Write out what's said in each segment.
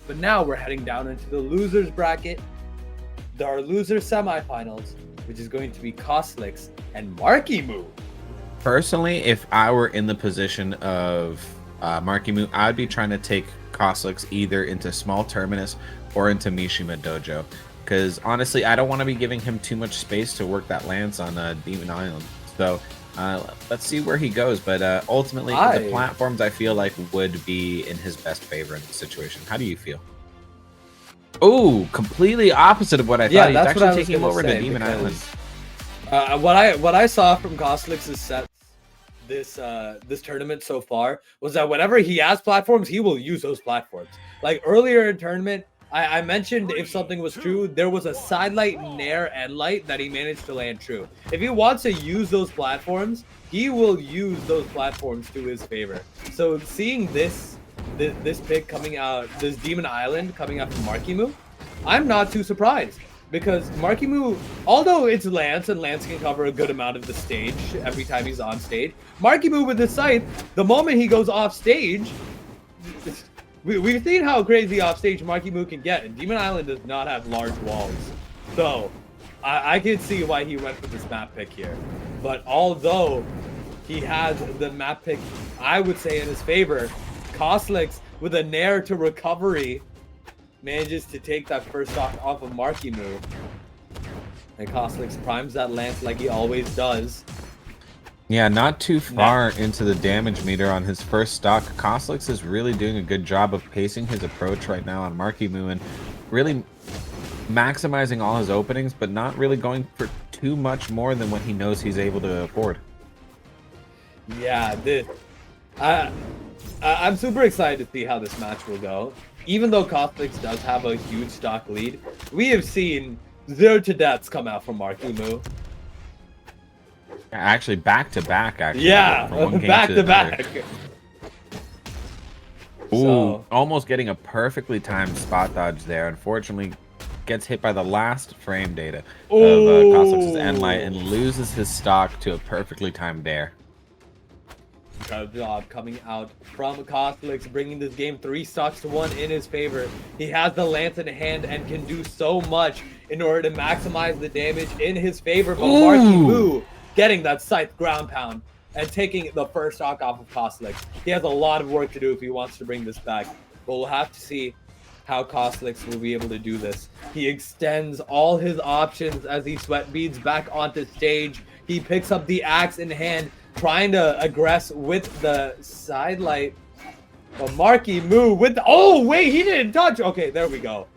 But now we're heading down into the losers bracket. There are loser semifinals, which is going to be Cosolix and Marckiemoo. Personally, if I were in the position of Marckiemoo, I'd be trying to take Cosolix either into Small Terminus or into Mishima Dojo. Because honestly, I don't want to be giving him too much space to work that lance on Demon Island. So let's see where he goes. But ultimately, the platforms I feel like would be in his best favor in this situation. How do you feel? Oh, completely opposite of what I thought. He's actually taking him over to Demon Island. What I saw from Cosolix's sets this tournament so far was that whenever he has platforms, he will use those platforms. Like earlier in tournament, I mentioned if something was true, there was a side light, nair, and light that he managed to land true. If he wants to use those platforms, he will use those platforms to his favor. So seeing this pick coming out, this Demon Island coming out from Marckiemoo, I'm not too surprised. Because Marckiemoo, although it's Lance, and Lance can cover a good amount of the stage every time he's on stage, Marckiemoo with the scythe, the moment he goes off stage, we've seen how crazy off stage Marckiemoo can get, and Demon Island does not have large walls. So, I can see why he went for this map pick here. But although he has the map pick, I would say in his favor, Cosolix with a nair to recovery manages to take that first stock off of Marckiemoo. And Cosolix primes that lance like he always does. Yeah, not too far into the damage meter on his first stock. Cosolix is really doing a good job of pacing his approach right now on Marckiemoo and really maximizing all his openings, but not really going for too much more than what he knows he's able to afford. Yeah, I'm super excited to see how this match will go. Even though Cosolix does have a huge stock lead, we have seen 0 to deaths come out from Marckiemoo. Actually, back to back. Actually, yeah, back to back. Ooh, so, almost getting a perfectly timed spot dodge there. Unfortunately, gets hit by the last frame data of Cosolix's end light and loses his stock to a perfectly timed dare. Good job coming out from Cosolix, bringing this game 3 stocks to 1 in his favor. He has the lance in hand and can do so much in order to maximize the damage in his favor. But Marckiemoo getting that scythe ground pound and taking the first stock off of Cosolix. He has a lot of work to do if he wants to bring this back. But we'll have to see how Cosolix will be able to do this. He extends all his options as he sweat beads back onto stage. He picks up the axe in hand, trying to aggress with the side light. But Marckiemoo with the, oh wait, he didn't touch. Okay, there we go.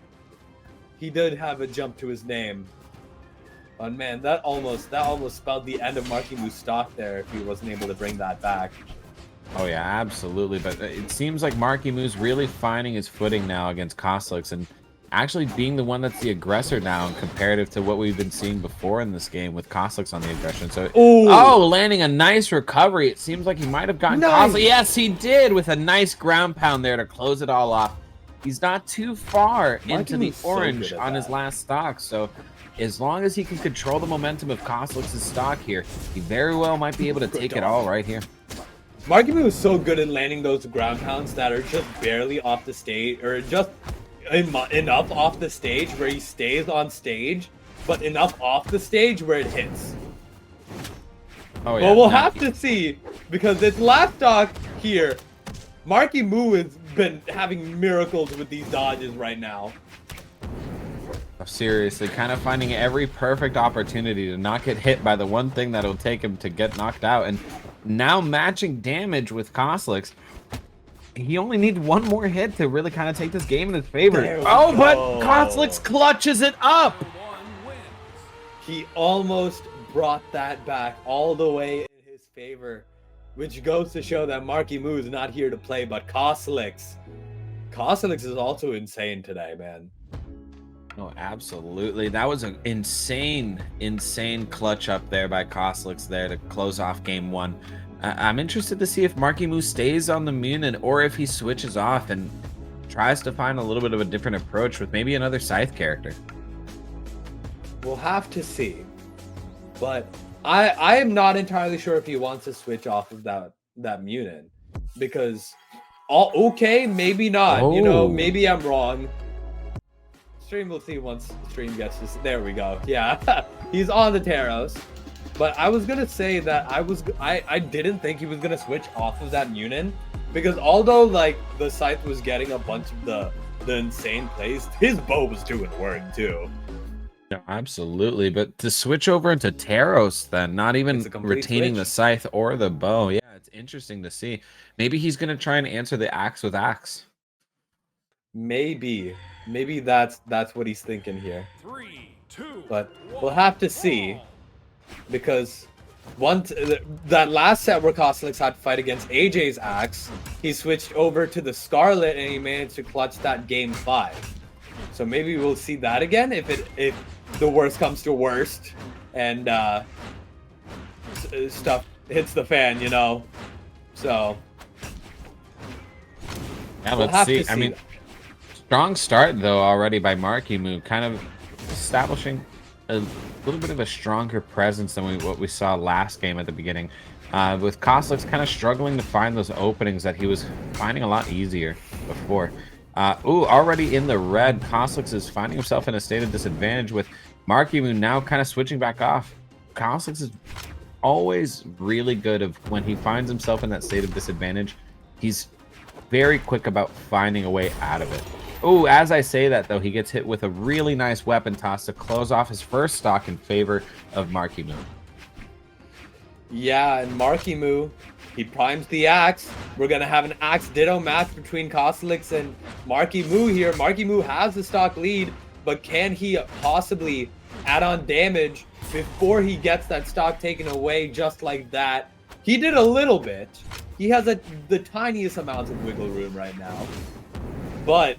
He did have a jump to his name. But man, that almost spelled the end of Marckiemoo's stock there if he wasn't able to bring that back. Oh yeah, absolutely. But it seems like Marckiemoo's really finding his footing now against Cosolix and actually being the one that's the aggressor now comparative to what we've been seeing before in this game with Cosolix on the aggression. So, landing a nice recovery. It seems like he might have gotten Cosolix. Yes, he did with a nice ground pound there to close it all off. He's not too far into the orange on his last stock. So, as long as he can control the momentum of Cosolix's stock here, he very well might be able to take it all right here. Marckiemoo is so good at landing those ground pounds that are just barely off the stage, or just enough off the stage where he stays on stage, but enough off the stage where it hits. Oh yeah. Well, we'll have to see, because it's last stock here. Marckiemoo has been having miracles with these dodges right now. Seriously, kind of finding every perfect opportunity to not get hit by the one thing that'll take him to get knocked out, and now matching damage with Cosolix. He only needs one more hit to really kind of take this game in his favor. But Cosolix clutches it up. He almost brought that back all the way in his favor, which goes to show that Marckiemoo is not here to play, but Cosolix. Cosolix is also insane today, man. Oh, absolutely. That was an insane clutch up there by Cosolix there to close off game 1. I'm interested to see if Marckiemoo stays on the Munin or if he switches off and tries to find a little bit of a different approach with maybe another Scythe character. We'll have to see. But I am not entirely sure if he wants to switch off of that Munin, because okay, maybe not. You know, Oh. maybe I'm wrong. Stream will see once stream gets this. There we go. Yeah, he's on the Taros. But I was gonna say that I didn't think he was gonna switch off of that Munin, because although like the Scythe was getting a bunch of the insane plays, his bow was doing work too. No, absolutely. But to switch over into Taros, then not even retaining the Scythe or the bow. Yeah, it's interesting to see. Maybe he's gonna try and answer the axe with axe. Maybe that's what he's thinking here. 3, 2, but we'll have to see, because once that last set where Cosolix had to fight against AJ's axe, he switched over to the Scarlet and he managed to clutch that game 5. So maybe we'll see that again if the worst comes to worst and stuff hits the fan, you know. So yeah, let's see. I mean, strong start though already by Marckiemoo, kind of establishing a little bit of a stronger presence than what we saw last game at the beginning. With Cosolix kind of struggling to find those openings that he was finding a lot easier before. Already in the red, Cosolix is finding himself in a state of disadvantage, with Marckiemoo now kind of switching back off. Cosolix is always really good of when he finds himself in that state of disadvantage. He's very quick about finding a way out of it. Oh, as I say that though, he gets hit with a really nice weapon toss to close off his first stock in favor of Marckiemoo. Yeah, and Marckiemoo, he primes the axe. We're gonna have an axe ditto match between Cosolix and Marckiemoo here. Marckiemoo has the stock lead, but can he possibly add on damage before he gets that stock taken away just like that? He did a little bit. He has the tiniest amounts of wiggle room right now, but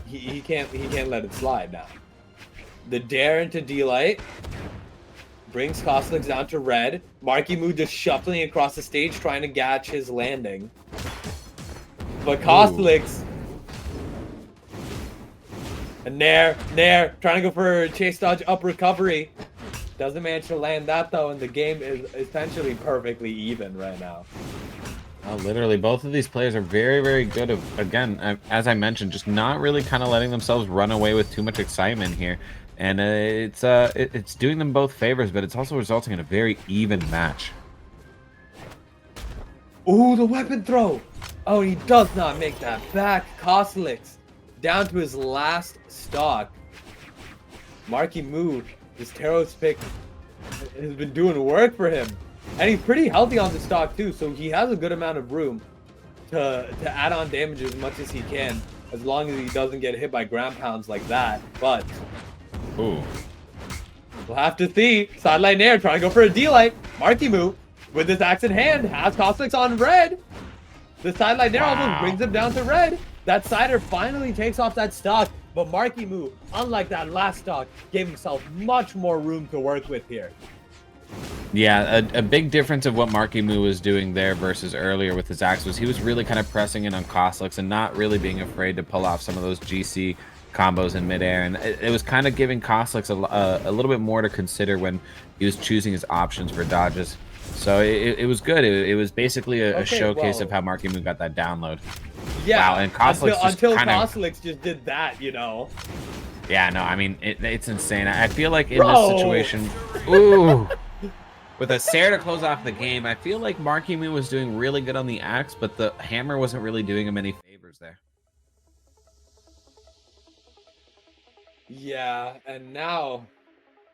he can't let it slide now. The dare into D-Light brings Cosolix down to red. Marckiemoo just shuffling across the stage trying to catch his landing. But Cosolix, a nair, trying to go for a chase dodge up recovery. Doesn't manage to land that though, and the game is essentially perfectly even right now. Oh, literally, both of these players are very, very good. Again, as I mentioned, just not really kind of letting themselves run away with too much excitement here. And it's doing them both favors, but it's also resulting in a very even match. Ooh, the weapon throw! Oh, he does not make that back. Cosolix down to his last stock. Marckiemoo, his Taros pick, has been doing work for him. And he's pretty healthy on the stock too, so he has a good amount of room to add on damage as much as he can, as long as he doesn't get hit by ground pounds like that. But ooh, we'll have to see. Sideline air, trying to go for a D-Light. Marckiemoo, with his axe in hand, has Cosolix on red. The sideline air almost brings him down to red. That sider finally takes off that stock, but Marckiemoo, unlike that last stock, gave himself much more room to work with here. Yeah, a big difference of what Marckiemoo was doing there versus earlier with his axe was he was really kind of pressing in on Cosolix and not really being afraid to pull off some of those GC combos in midair, and it was kind of giving Cosolix a little bit more to consider when he was choosing his options for dodges. So it was good. It was basically a showcase of how Marckiemoo got that download. Yeah, wow, and Cosolix until Cosolix just did that, you know. Yeah, no, I mean it's insane. I feel like in this situation, ooh. With a Sarah to close off the game, I feel like Marckiemoo was doing really good on the axe, but the hammer wasn't really doing him any favors there. Yeah, and now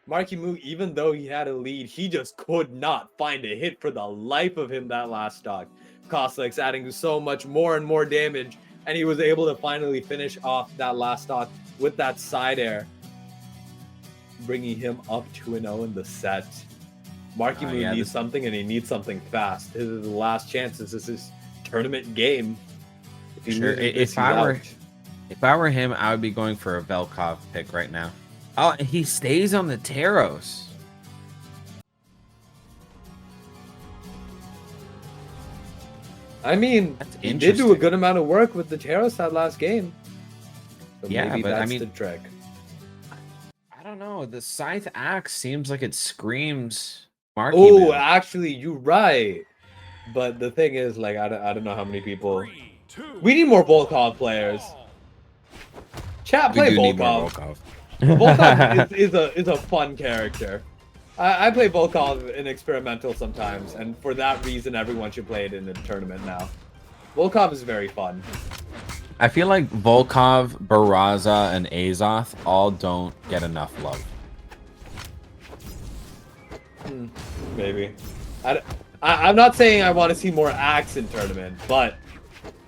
Marckiemoo, even though he had a lead, he just could not find a hit for the life of him that last stock. Cosolix adding so much more and more damage, and he was able to finally finish off that last stock with that side air, bringing him up 2-0 in the set. Marckiemoo needs something, and he needs something fast. This is the last chance. This is his tournament game. If I were him, I would be going for a Velkov pick right now. Oh, he stays on the Taros. I mean, he did do a good amount of work with the Taros that last game. So yeah, maybe but that's I mean, the trick. I don't know. The Scythe Axe seems like it screams Marckiemoo. Oh, actually, you're right. But the thing is, like, I don't know how many people We need more Volkov players. Chat, We play do need more Volkov. Volkov. Volkov is a fun character. I play Volkov in experimental sometimes, and for that reason, everyone should play it in the tournament now. Volkov is very fun. I feel like Volkov, Barraza, and Azoth all don't get enough love. Maybe. I'm not saying I want to see more Axe in tournament, but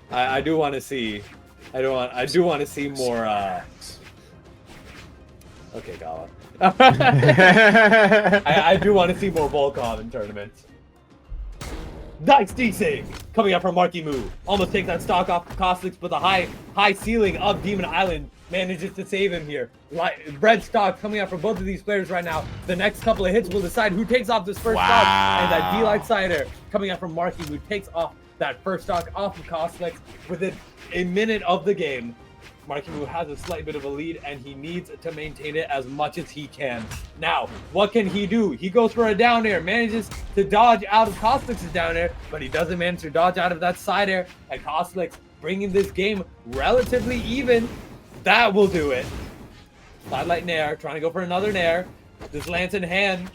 I do want to see. I do want to see more. Okay, Gala. I do want to see more Volkov in tournaments. Nice D-Sig coming up from Marckiemoo. Almost takes that stock off Cosolix, but the high ceiling of Demon Island manages to save him here. Red stock coming up from both of these players right now. The next couple of hits will decide who takes off this first stock. And that D-Light Cider coming up from Marckiemoo takes off that first stock off of Cosolix within a minute of the game. Marckiemoo has a slight bit of a lead, and he needs to maintain it as much as he can. Now, what can he do? He goes for a down air, manages to dodge out of Cosolix's down air, but he doesn't manage to dodge out of that side air, and Cosolix bringing this game relatively even. That will do it. Sidelight Nair, trying to go for another Nair. This lance in hand.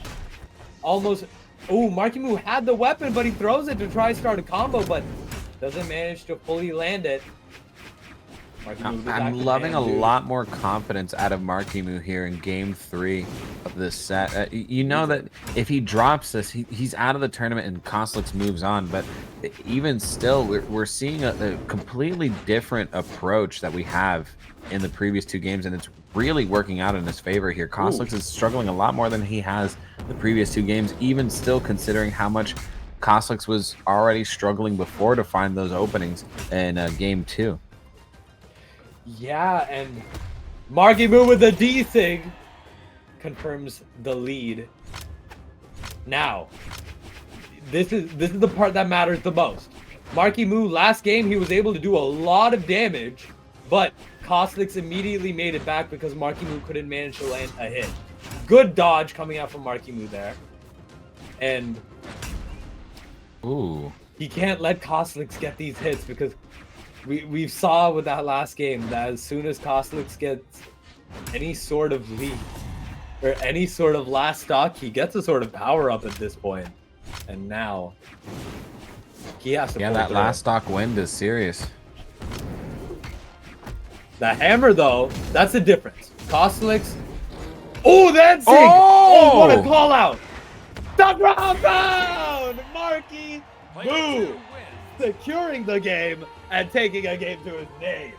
Almost. Oh, Marckiemoo had the weapon, but he throws it to try to start a combo, but doesn't manage to fully land it. I'm loving a lot more confidence out of Marckiemoo here in game 3 of this set. You know that if he drops this, he's out of the tournament and Cosolix moves on. But even still, we're seeing a completely different approach that we have in the previous 2 games, and it's really working out in his favor here. Cosolix is struggling a lot more than he has the previous 2 games, even still considering how much Cosolix was already struggling before to find those openings in game 2. Yeah, and Marckiemoo with the D-Sig confirms the lead. Now, this is the part that matters the most. Marckiemoo, last game, he was able to do a lot of damage, but Cosolix immediately made it back because Marckiemoo couldn't manage to land a hit. Good dodge coming out from Marckiemoo there. And he can't let Cosolix get these hits because we saw with that last game that as soon as Cosolix gets any sort of lead or any sort of last stock, he gets a sort of power up at this point. And now he has to pull that through. last stock wind is serious. The hammer though, that's the difference. Cosolix. Oh, that's it! Oh, what a call out! The ground pound! Marckiemoo securing the game and taking a game to his name.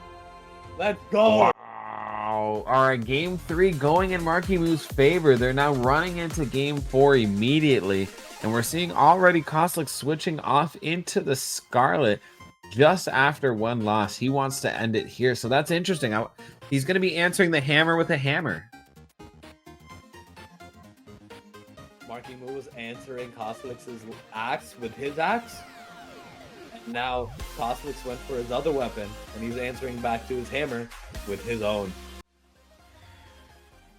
Let's go. Wow. All right, game 3 going in Marckiemoo's favor. They're now running into game 4 immediately, and we're seeing already Cosolix switching off into the Scarlet just after 1 loss. He wants to end it here, so that's interesting. He's going to be answering the hammer with a hammer. Marckiemoo was answering Cosolix's axe with his axe. Now Cosolix went for his other weapon, and he's answering back to his hammer with his own.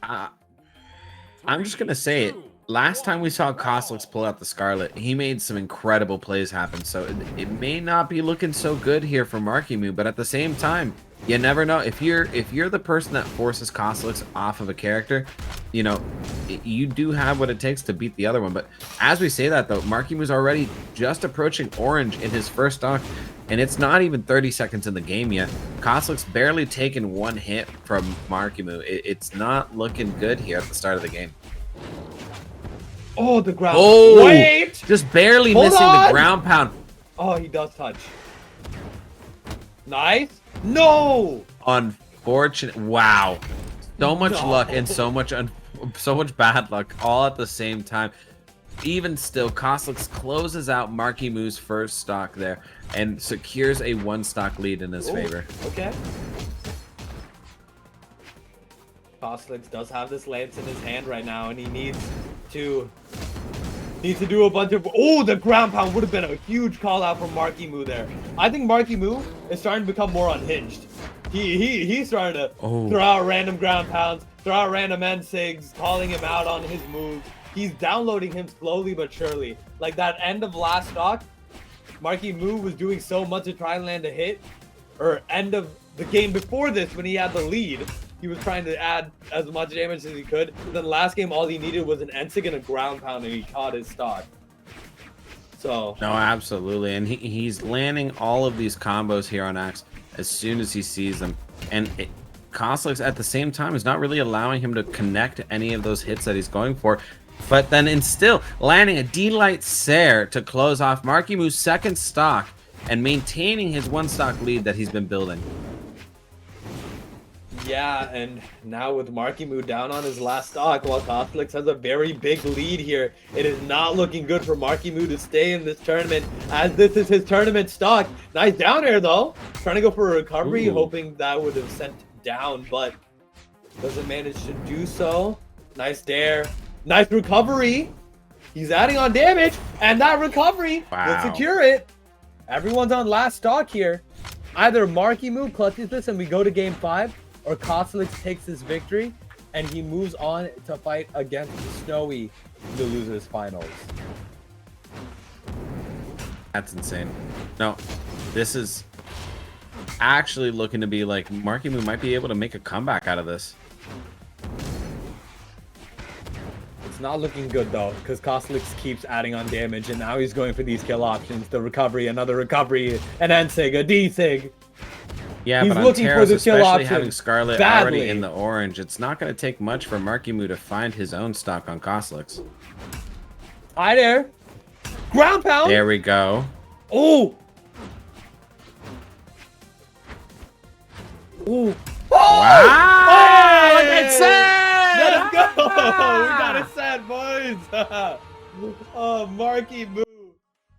I'm just gonna say it. Last time we saw Cosolix pull out the Scarlet, he made some incredible plays happen. So it may not be looking so good here for Marckiemoo, but at the same time, you never know. If you're the person that forces Cosolix off of a character, you know, you do have what it takes to beat the other one. But as we say that, though, Marckiemoo's already just approaching orange in his first stock, and it's not even 30 seconds in the game yet. Cosolix barely taken 1 hit from Marckiemoo. It's not looking good here at the start of the game. Oh, the ground. Oh, wait! Just barely missing the ground pound. Oh, he does touch. Nice. No! Unfortunate. Wow. So much luck and so much bad luck all at the same time. Even still, Cosolix closes out Marckiemoo's first stock there and secures a 1 stock lead in his favor. Okay. Cosolix does have this lance in his hand right now, and he needs to do a bunch of... Oh, the ground pound would have been a huge call out from Marckiemoo there. I think Marckiemoo is starting to become more unhinged. He's starting to throw out random ground pounds, throw out random N-Sigs, calling him out on his moves. He's downloading him slowly but surely. Like that end of last stock, Marckiemoo was doing so much to try and land a hit. or end of the game before this when he had the lead. He was trying to add as much damage as he could. Then last game, all he needed was an Ensig and a ground pound, and he caught his stock. So no, absolutely, and he's landing all of these combos here on Axe as soon as he sees them, and Cosolix at the same time is not really allowing him to connect any of those hits that he's going for. But then still landing a D-Light Sair to close off Marckiemoo's second stock and maintaining his one stock lead that he's been building. yeah, and now with Marckiemoo down on his last stock, while Cosolix has a very big lead here, it is not looking good for Marckiemoo to stay in this tournament, as this is his tournament stock. Nice down air though, trying to go for a recovery, hoping that would have sent down, but doesn't manage to do so. Nice dare, nice recovery. He's adding on damage, and that recovery will secure it. Everyone's on last stock here. Either Marckiemoo clutches this and we go to game 5, or Cosolix takes this victory and he moves on to fight against Snowy to lose his finals. That's insane. No, this is actually looking to be like Marckiemoo might be able to make a comeback out of this. It's not looking good though, because Cosolix keeps adding on damage, and now he's going for these kill options. The recovery, another recovery, an Ensig, a D-Sig. Yeah, he's but on looking for Teros, the kill especially option having Scarlet badly. already in the orange, it's not going to take much for Marckiemoo to find his own stock on Cosolix. Hi there. Ground pound. There we go. Oh. Oh. Wow! Hey! Look at Sam! Let's go! We got it set, boys. Oh, Marckiemoo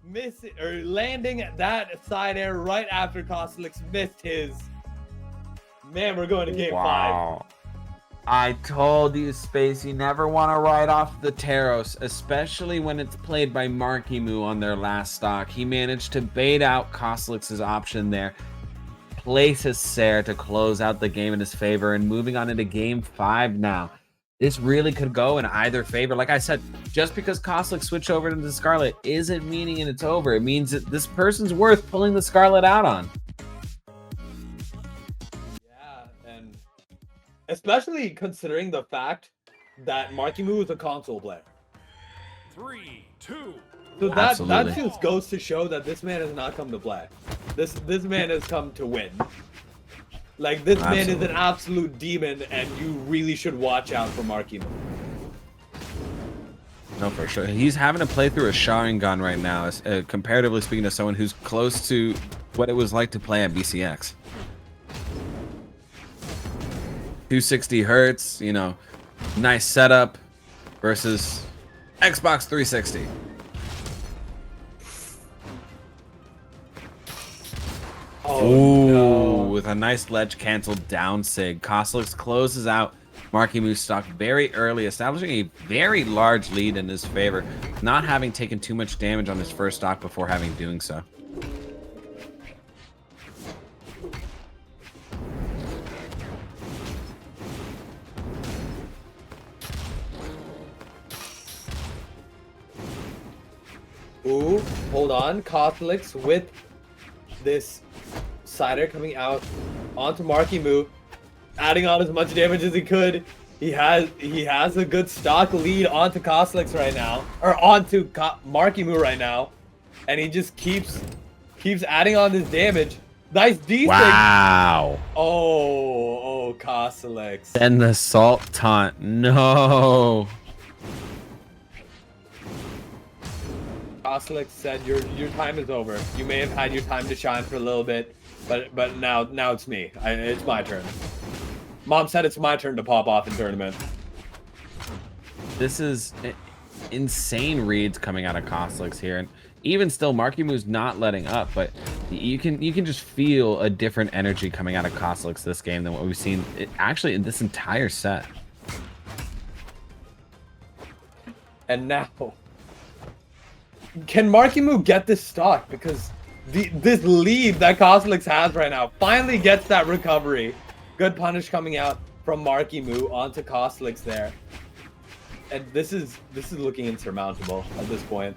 missing or landing that side air right after Cosolix missed his. Man, we're going to game 5. I told you, Space, you never want to write off the Teros, especially when it's played by Marckiemoo on their last stock. He managed to bait out Cosolix's option there, place his Sair to close out the game in his favor, and moving on into game 5 now. This really could go in either favor. Like I said, just because Cosolix switched over to the Scarlet isn't meaning it's over. It means that this person's worth pulling the Scarlet out on. Yeah, and especially considering the fact that Marckiemoo is a console player. 3, 2. So that just goes to show that this man has not come to play. This man has come to win. Like, this man is an absolute demon, and you really should watch out for Marckiemoo. No, for sure. He's having to play through a Sharingan right now, comparatively speaking to someone who's close to what it was like to play at BCX. 260 hertz, you know, nice setup versus Xbox 360. Oh, no. With a nice ledge canceled down sig. Cosolix closes out Marckiemoo stock very early, establishing a very large lead in his favor, not having taken too much damage on his first stock before having doing so. Ooh, hold on. Cosolix with this sider coming out onto Marckiemoo, adding on as much damage as he could. He has a good stock lead onto Cosolix right now, or onto Marckiemoo right now, and he just keeps adding on this damage. Nice D-Sig. Wow. Oh, Cosolix. And the salt taunt. No. Cosolix said your time is over. You may have had your time to shine for a little bit, but now it's me. It's my turn. Mom said it's my turn to pop off in tournament. This is insane reads coming out of Cosolix here, and even still, Marckiemoo's not letting up. But you can just feel a different energy coming out of Cosolix this game than what we've seen actually in this entire set. And now, can Marckiemoo get this stock? Because this lead that Cosolix has right now finally gets that recovery. Good punish coming out from Marckiemoo onto Cosolix there. And this is looking insurmountable at this point.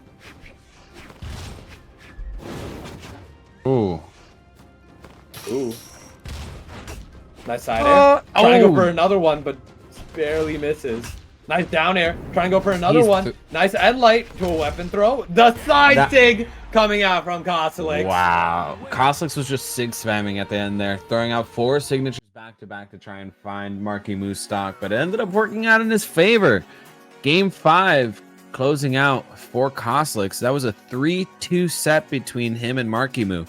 Ooh. Ooh. Nice side air. Trying to go for another one, but barely misses. Nice down air. Try and go for another one. Nice end light to a weapon throw. The side sig coming out from Cosolix. Wow. Cosolix was just sig spamming at the end there, throwing out 4 signatures back to back to try and find Marckiemoo stock, but it ended up working out in his favor. Game 5 closing out for Cosolix. That was a 3-2 set between him and Marckiemoo.